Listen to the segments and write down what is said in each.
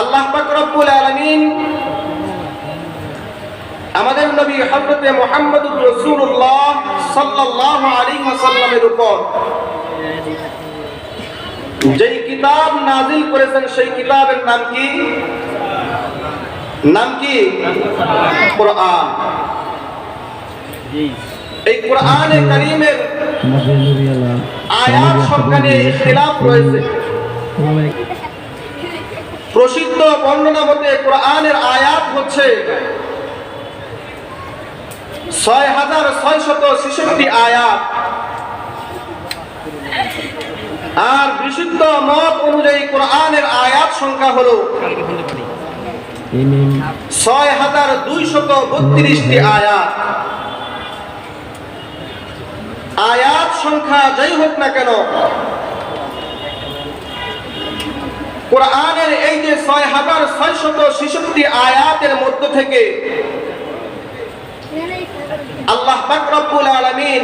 আল্লাহ পাক রব্বুল আলামিন আমাদের নবী হযরতে মুহাম্মদুর রাসূলুল্লাহ সাল্লাল্লাহু আলাইহি ওয়াসাল্লামের উপর যেই কিতাব নাযিল করেছেন সেই কিতাবের নাম কি? কোরআন। এই কোরআনে কারীমের আয়াত সংখ্যানে ইখতিলাফ রয়েছে। প্রসিদ্ধ বর্ণনা মতে কোরআনের আয়াত হচ্ছে ৬৬৬৬ আয়াত, আর বিশুদ্ধ মত অনুযায়ী কোরআনের আয়াত সংখ্যা হলো ৬২৩২টি আয়াত। আয়াত সংখ্যা যাই হোক না কেন, কোরআনের এই যে ৬৬৬৬ আয়াতের মধ্য থেকে আল্লাহ পাক রব্বুল আলামিন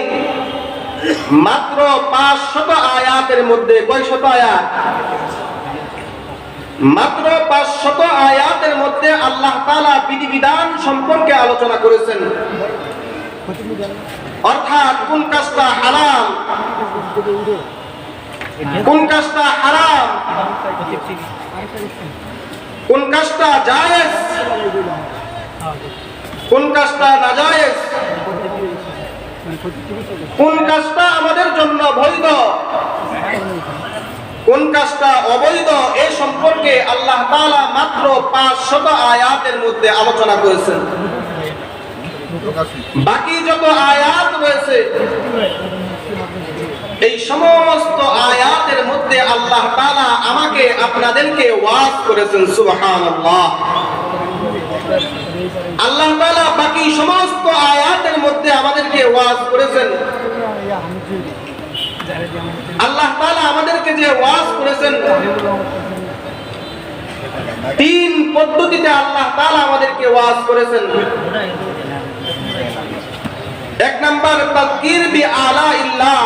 মাত্র ৫০০ আয়াতের মধ্যে, কয়শত আয়াত? মাত্র ৫০০ আয়াতের মধ্যে আল্লাহ তাআলা বিধিবিধান সম্পর্কে আলোচনা করেছেন। অর্থাৎ কোন কাজটা হালাল, কোন কাজটা হারাম, কোন কাজটা জায়েজ, কোন কাজটা নাজায়েজ, কোন কাজটা আমাদের জন্য বৈধ, কোন কাজটা অবৈধ, এই সম্পর্কে আল্লাহ তাআলা মাত্র ৫০০ আয়াতের মধ্যে আলোচনা করেছেন। বাকি যত আয়াত রয়েছে এই সমস্ত আয়াতের মধ্যে আল্লাহ তাআলা আমাকে আপনাদেরকে ওয়াজ করেছেন। সুবহানাল্লাহ। আল্লাহ তাআলা বাকি সমস্ত আয়াতের মধ্যে আমাদেরকে ওয়াজ করেছেন। আল্লাহ তাআলা আমাদেরকে যে ওয়াজ করেছেন, তিন পদ্ধতিতে আল্লাহ তাআলা আমাদেরকে ওয়াজ করেছেন। এক নাম্বার তাযকির বিআলাইল্লাহ,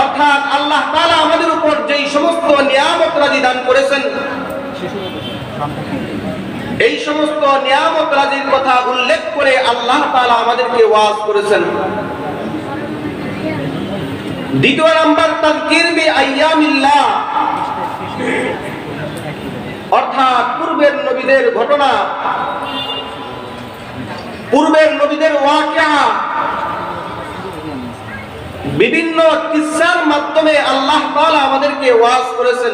অর্থাৎ আল্লাহ তাআলা আমাদের উপর যেই সমস্ত নিয়ামত রাজি দান করেছেন এই সমস্ত নিয়ামত রাজির কথা উল্লেখ করে আল্লাহ তাআলা আমাদেরকে ওয়াজ করেছেন। দ্বিতীয় নাম্বার তাযকির বিআইয়ামিল্লাহ, অর্থাৎ পূর্বের নবীদের ঘটনা, পূর্বের নবীদের ওয়াকিয়া, বিভিন্ন কিসসার মাধ্যমে আল্লাহ তাআলা আমাদেরকে ওয়াজ করেছেন।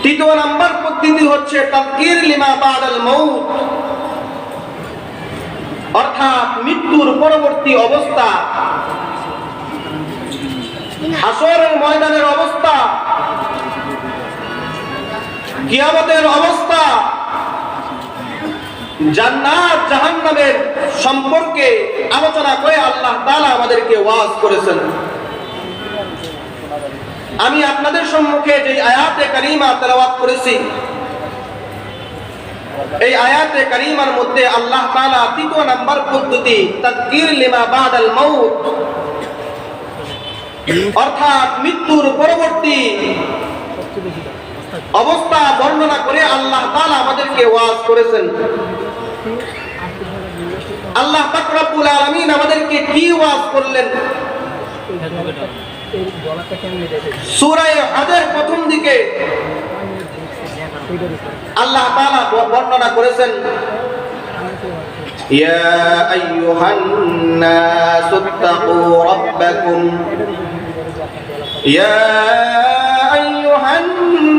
তৃতীয় নাম্বার পদ্ধতি হচ্ছে তাযকির লিমা বাদাল মাউত, অর্থাৎ মৃত্যুর পরবর্তী অবস্থা, হাসরের ময়দানের অবস্থা, কিয়ামতের অবস্থা, জান্নাত জাহান্নামের সম্পর্কে আলোচনা করে আল্লাহ তাআলা আমাদেরকে ওয়াজ করেছেন। আমি আপনাদের সম্মুখে যে আয়াতে কারিমা তেলাওয়াত করেছি, এই আয়াতে কারিমার মধ্যে আল্লাহ তাআলা তৃতীয় নাম্বার পদ্ধতি তাযকির লিমা বাদাল মাউত, অর্থাৎ মৃত্যুর পরবর্তী অবস্থা বর্ণনা করে আল্লাহ তাআলা আমাদেরকে ওয়াজ করেছেন। আল্লাহ পাক রব্বুল আলামিন আমাদেরকে কি ওয়াজ করলেন? সূরা হজের প্রথম দিকে আল্লাহ তাআলা বর্ণনা করেছেন, ইয়া আইয়ুহান নাসুত্তাকু রাব্বাকুম, ইয়া আইয়ুহান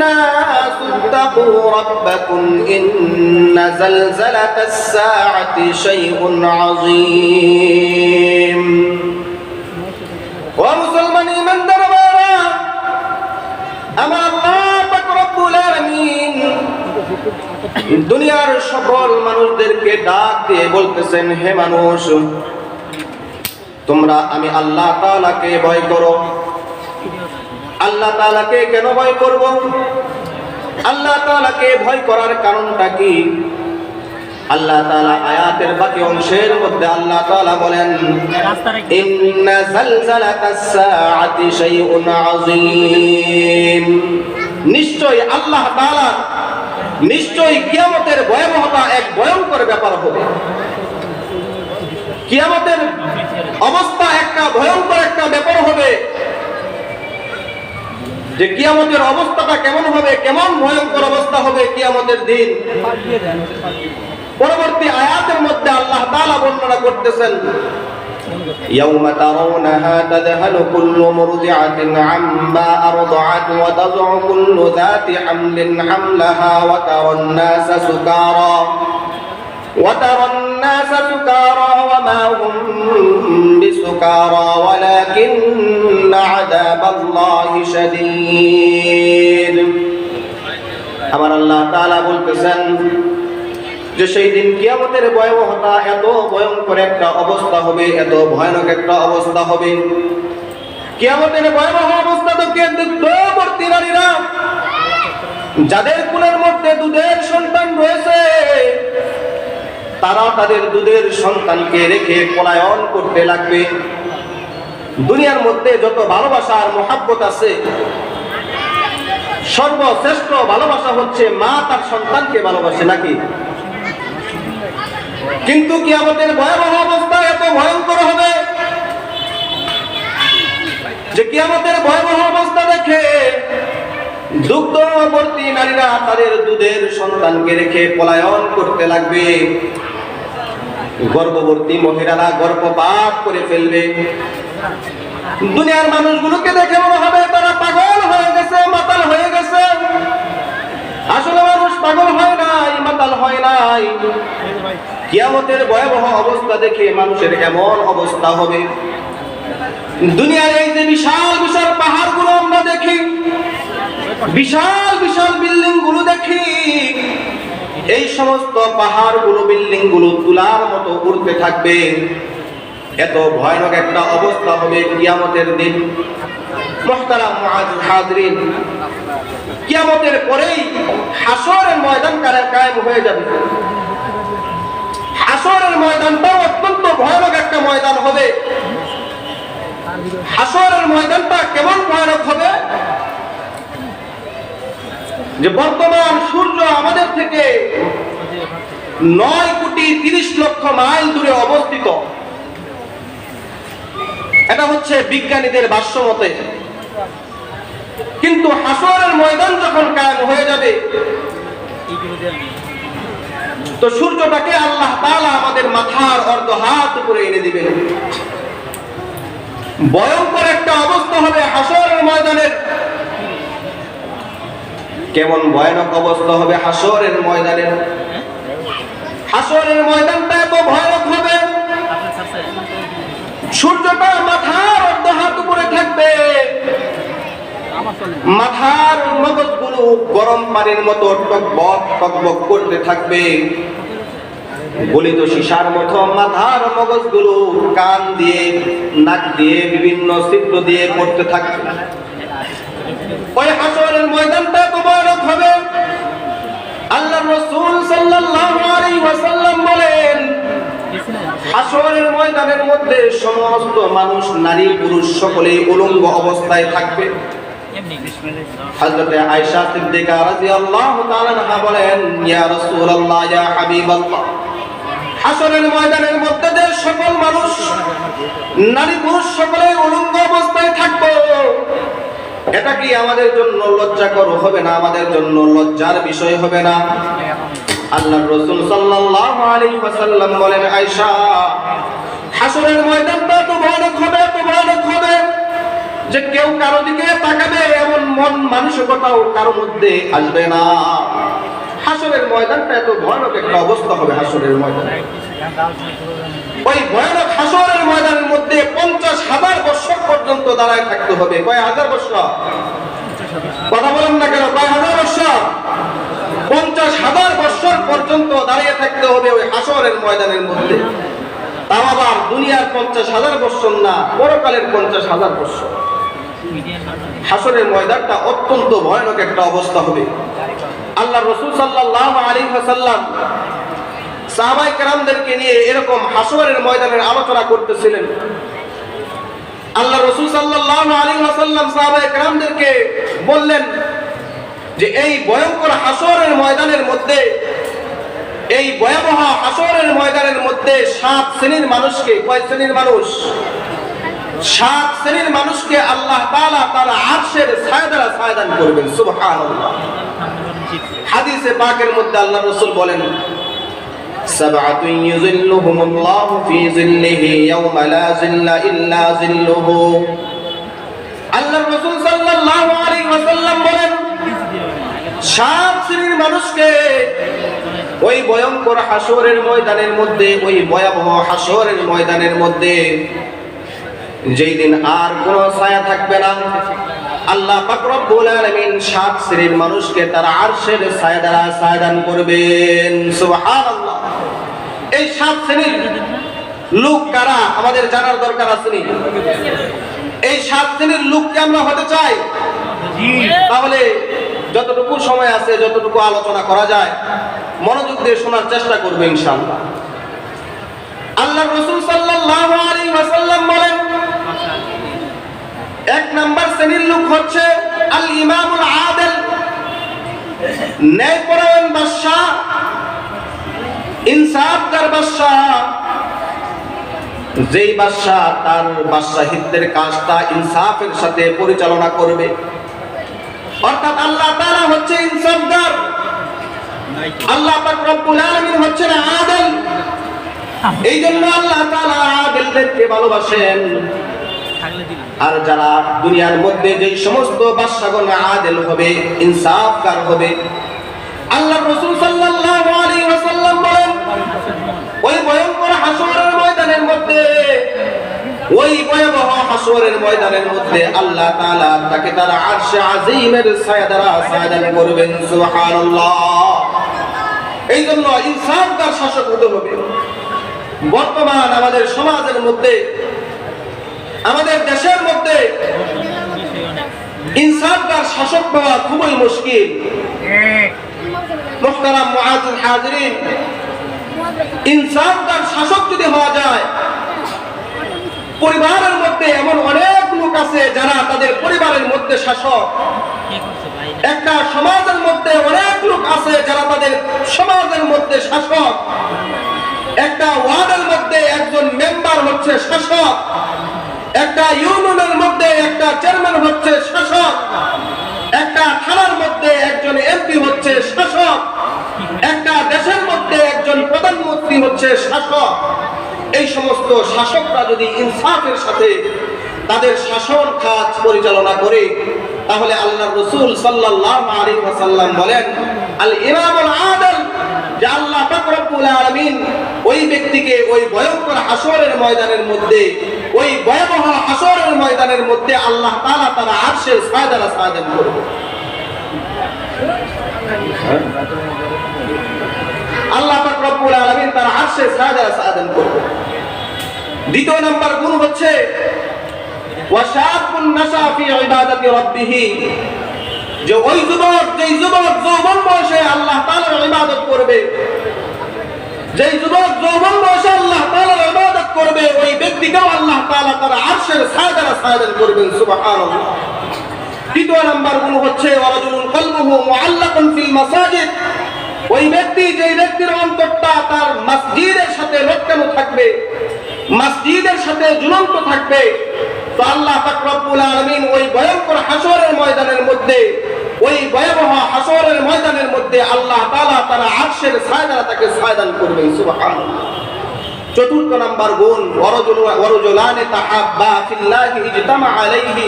নাসুত্তাকু রাব্বাকুম ইন্না যালযালাতাস সাআতি শাইউন আযীম। ও মুসলমান ঈমানদার ভাইরা, আমার আল্লাহ পাক রব্বুল আলামিন দুনিয়ার সকল মানুষদেরকে ডাক দিয়ে বলতেছেন, হে মানুষ, তোমরা আমি আল্লাহ তাআলাকে ভয় করো। আল্লাহ তাআলাকে কেন ভয় করব? আল্লাহ তাআলাকে ভয় করার কারণটা কি? আল্লাহ তাআলা আয়াতের বাকি অংশের মধ্যে আল্লাহ তাআলা বলেন ইন্না জালজালাতাস সাআতি শাইউন আযীম, নিশ্চয়ই আল্লাহ তাআলা নিশ্চয়ই কিয়ামতের ভয়াবহতা এক ভয়ঙ্কর ব্যাপার হবে। কিয়ামতের অবস্থা একটা ভয়ঙ্কর একটা ব্যাপার হবে। যে কিয়ামতের অবস্থাটা কেমন হবে, কেমন ভয়ঙ্কর অবস্থা হবে কিয়ামতের দিন, পরবর্তী আয়াতের মধ্যে আল্লাহ তাআলা বর্ণনা করতেছেন ইয়াউমা তারাউনাহা তাযহালু কুল্লু মুরদি'াতিন আম্মা আরদা'আত ওয়া তায'উ কুল্লু যাতি হামলিন হামলাহা ওয়া তারান নাসা সুকারা ওয়া মা হুম বিসুকারা ওয়ালাকিন্না আযাবাল্লাহি শাদীদ। আমার আল্লাহ তাআলা বলতেছেন যে সেই দিন কিয়ামতের ভয়াবহতা এত ভয়ঙ্কর একটা অবস্থা হবে, এত ভয়ানক একটা অবস্থা হবে। কিয়ামতের ভয়াবহ অবস্থা থেকে দুধবর্তী নারীরা, যাদের কোলের মধ্যে দুধের সন্তান রয়েছে, তারা তাদের দুধের সন্তানকে রেখে পলায়ন করতে লাগবে। দুনিয়ার মধ্যে যত ভালোবাসা আর মহাব্বত আছে, সর্বশ্রেষ্ঠ ভালোবাসা হচ্ছে মা তার সন্তানকে ভালোবাসে, নাকি? কিন্তু কিয়ামতের ভয়াবহ অবস্থা এত ভয়ঙ্কর হবে যে কিয়ামতের ভয়াবহ অবস্থা দেখে দুগ্ধবর্তী নারীরা তাদের দুধের সন্তানকে রেখে পলায়ন করতে লাগবে। গর্ভবতী মহিলারা গর্ভপাত করে ফেলবে। দুনিয়ার মানুষগুলোকে দেখে মনে হবে তারা পাগল হয়ে গেছে, মাতাল হয়ে গেছে। আসলে মানুষ পাগল হয় নাই, মাতাল হয় নাই। কিয়ামতের ভয়াবহ অবস্থা দেখে মানুষের এমন অবস্থা হবে। দুনিয়ার এই যে বিশাল বিশাল পাহাড়গুলো আমরা দেখি, বিশাল বিশাল বিল্ডিং গুলো দেখি, এই সমস্ত পাহাড়গুলো বিল্ডিং গুলো তুলার মতো উড়তে থাকবে। এত ভয়ানক একটা অবস্থা হবে কিয়ামতের দিন। মুহতারাম মুআজ্জিজ হাজরিন, কিয়ামতের পরেই হাসরের ময়দান কায়েম হয়ে যাবে। হাসরের ময়দানটা অত্যন্ত ভয়ানক একটা ময়দান হবে। হাসরের ময়দানটা কেমন ভয়ানক হবে যে বর্তমান সূর্য আমাদের থেকে 9,30,00,000 মাইল দূরে অবস্থিত। এটা হচ্ছে বিজ্ঞানীদের ভাষ্য মতে। কিন্তু হাসরের ময়দান যখন কায়েম হয়ে যাবে, তো সূর্যটাকে আল্লাহ তাআলা আমাদের মাথার অর্ধ হাত উপরে এনে দিবেন। ভয়ঙ্কর একটা অবস্থা হবে হাসরের ময়দানের। কেমন ভয়ানক অবস্থা হবে হাসরের ময়দানের। হাসরের ময়দানটা এত ভয়ানক হবে, সূর্যটা মাথার অর্ধ হাত উপরে থাকবে। মাথার মগজগুলো গরম পানির মতো টকবক টকবক করতে থাকবে। গলিত সীসার মতো মাথার মগজগুলো কান দিয়ে, নাক দিয়ে, বিভিন্ন ছিদ্র দিয়ে পড়তে থাকবে। ওই হাসরের ময়দানটা তো ভয়ানক হবে। আল্লাহর রাসূল সাল্লাল্লাহু আলাইহি ওয়াসাল্লাম বলেন, হাসরের ময়দানের মধ্যে সমস্ত মানুষ, নারী পুরুষ সকলেই উলঙ্গ অবস্থায় থাকবে। হযরতে আয়েশা সিদ্দিকা রাদিয়াল্লাহু তাআলা আনহা বলেন, ইয়া রাসূলুল্লাহ, ইয়া হাবিবাল্লাহ, হাসরের ময়দানের মধ্যে যে সকল মানুষ, নারী পুরুষ সকলেই উলঙ্গ অবস্থায় থাকবে, এটা কি আমাদের জন্য লজ্জাকর হবে না? আমাদের জন্য লজ্জার বিষয় হবে না? আল্লাহর রাসূল সাল্লাল্লাহু আলাইহি ওয়াসাল্লাম বলেন, আয়েশা, হাসরের ময়দানটা তো ভয়ানক হবে, তো ভয়ানক হবে যে কেউ কারো দিকে তাকাবে এমন মন মানসিকতাও কারো মধ্যে আসবে না। হাসরের ময়দানটা এত ভয়ানক একটা অবস্থা হবে হাসরের ময়দানে। ওই ভয়ানক হাসরের ময়দানের মধ্যে 50,000 বছর পর্যন্ত দাঁড়ায় থাকতে হবে। কয় হাজার বছর? কথা বলেন না কেন? কয় হাজার বছর? 50,000 বছর পর্যন্ত দাঁড়িয়ে থাকতে হবে ওই হাসরের ময়দানের মধ্যে। তাও আবার দুনিয়ার 50,000 বছর না, পরকালের 50,000 বছর। হাসরের ময়দানটা অত্যন্ত ভয়ানক একটা অবস্থা হবে। আল্লাহ রাসূল সাল্লাল্লাহু আলাইহি ওয়াসাল্লাম সাহাবায়ে কেরামদেরকে নিয়ে এরকম হাসরের ময়দানের আলোচনা করতেছিলেন। আল্লাহ রাসূল সাল্লাল্লাহু আলাইহি ওয়াসাল্লাম সাহাবায়ে কেরামদেরকে বললেন যে এই ভয়ঙ্কর হাসরের ময়দানের মধ্যে, এই ভয়াবহ হাসরের ময়দানের মধ্যে 7 শ্রেণীর মানুষকে, কয় শ্রেণীর মানুষ? 7 শ্রেণীর মানুষকে আল্লাহ তাআলা তার আরশের ছায়া দ্বারা ছায়া দান করবেন। সুবহানাল্লাহ। হাদিসে পাকের মধ্যে আল্লাহ রাসূল বলেন, সাবআতুন ইউযিল্লুহুমুল্লাহু ফি যিল্লিহি ইয়াওমা লা যিল্লা ইল্লা যিল্লুহু। আল্লাহ রাসূল সাল্লাল্লাহু আলাইহি ওয়াসাল্লাম বলেন, 7 শ্রেণীর মানুষকে ওই ভয়ঙ্কর হাসরের ময়দানের মধ্যে, ওই ভয়াবহ হাসরের ময়দানের মধ্যে, যেই দিন আর কোনো ছায়া থাকবে না, আল্লাহ পাক রব্বুল আলামিন 7 শ্রেণীর মানুষকে তার আরশের ছায়া দ্বারা ছায়া দান করবেন। সুবহানাল্লাহ। এই 7 শ্রেণীর লোক কারা আমাদের জানার দরকার আছে নি? এই 7 শ্রেণীর লোককে আমরা হতে চাই, তাহলে যতটুকু সময় আছে, যতটুকু আলোচনা করা যায় মনোযোগ দিয়ে শোনার চেষ্টা করবে ইনশাআল্লাহ। আল্লাহর রাসূল সাল্লাল্লাহু আলাইহি ওয়াসাল্লাম বলেন, 1 নাম্বার শ্রেণীর লোক হচ্ছে আল ইমামুল আদিল, ন্যায়পরায়ণ বাদশা, ইনসাফকার বাদশা। যেই বাদশা তার বাদশাহিত্বের কাজটা ইনসাফের সাথে পরিচালনা করবে, অর্থাৎ আল্লাহ তাআলা হচ্ছে ইনসাফগার, আল্লাহ পাক রব্বুল আলামিন হচ্ছেন আদিল। এই জন্য আল্লাহ তাআলা আদিলদেরকে ভালোবাসেন। আর যারা দুনিয়ার মধ্যে যে সমস্ত বাদশাগণ আদিল হবে, ইনসাফগার হবে, আল্লাহর রাসূল সাল্লাল্লাহু আলাইহি ওয়াসাল্লাম বলেন, ওই ভয়ঙ্কর হাসরের ময়দানের মধ্যে, ওই ভয়াবহ হাসরের ময়দানের মধ্যে আল্লাহ তাআলা তাকে তার আরশে আজিমের ছায়া দ্বারা ছায়া দান করবেন। সুবহানাল্লাহ। এই জন্য ইনসাফগার শাসক হতে হবে। বর্তমান আমাদের সমাজের মধ্যে, আমাদের দেশের মধ্যে ইনসাফগার শাসক পাওয়া খুবই মুশকিল। মুহতারাম মুআজ্জিল হাজিরিন, ইনসাফগার শাসক যদি হওয়া যায়, পরিবারের মধ্যে এমন অনেক লোক আছে যারা তাদের পরিবারের মধ্যে শাসক, একটা সমাজের মধ্যে অনেক লোক আছে যারা তাদের সমাজের মধ্যে শাসক, একটা ওয়ার্ডের মধ্যে একজন মেম্বার হচ্ছে শাসক, একটা ইউনিয়নের মধ্যে একটা চেয়ারম্যান হচ্ছে শাসক, একটা থানার মধ্যে একজন এমপি হচ্ছে শাসক, একটা দেশের মধ্যে একজন প্রধানমন্ত্রী হচ্ছে শাসক। এই সমস্ত শাসকরা যদি ইনসাফের সাথে তাদের শাসন কাজ পরিচালনা করে, তাহলে আল্লাহর রাসূল সাল্লাল্লাহু আলাইহি ওয়াসাল্লাম বলেন, আল ইমামুল আদিল, যে আল্লাহ পাক রব্বুল আলামিন ওই ব্যক্তিকে ওই ভয়ঙ্কর হাসরের ময়দানের মধ্যে, ওই ভয়াবহ হাসরের ময়দানের মধ্যে আল্লাহ তাআলা তার আরশের ছায়া দ্বারা ছায়া দান করবে। আল্লাহ পাক রব্বুল আলামিন তার আরশের ছায়া দ্বারা ছায়া দান করবে। দ্বিতীয় নাম্বার গুণ হচ্ছে ওয়াশাবুন নাশা ফি ইবাদাতি রাব্বিহ, যে ওই যুবক, যেই যুবক যৌবন বয়সে আল্লাহ তাআলার ইবাদত করবে, যেই যুবক যৌবন বয়সে আল্লাহ তাআলার ইবাদত করবে, ওই ব্যক্তিকেও আল্লাহ তাআলা তার আরশের ছায়া দ্বারা ছায়া দান করবেন। সুবহানাল্লাহ। তৃতীয় নাম্বার গুণ হচ্ছে ওয়ারাজুলুন কলবুহু মুআল্লাকুন ফিল মাসাজিদ, ওই ব্যক্তি, যেই ব্যক্তির অন্তরটা তার মসজিদের সাথে লটকানো থাকবে, মসজিদের সাথে ঝুলন্ত থাকবে, তো আল্লাহ পাক রব্বুল আলামিন ওই ভয়ঙ্কর হাসরের ময়দানের মধ্যে, ওই ভয়াবহ হাসরের ময়দানের মধ্যে আল্লাহ তাআলা তার আরশের ছায়া দ্বারা তাকে ছায়া দান করবেন। সুবহানাল্লাহ। চতুর্থ নাম্বার গুণ ওয়ারাজুলানি তাহাব্বা ফিল্লাহি ইজতামা আলাইহি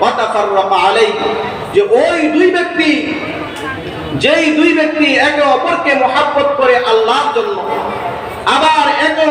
ওয়া তাফাররাকা আলাইহি, যে ওই দুই ব্যক্তি, যেই দুই ব্যক্তি একে অপরকে মহব্বত করে আল্লাহর জন্য, আবার একে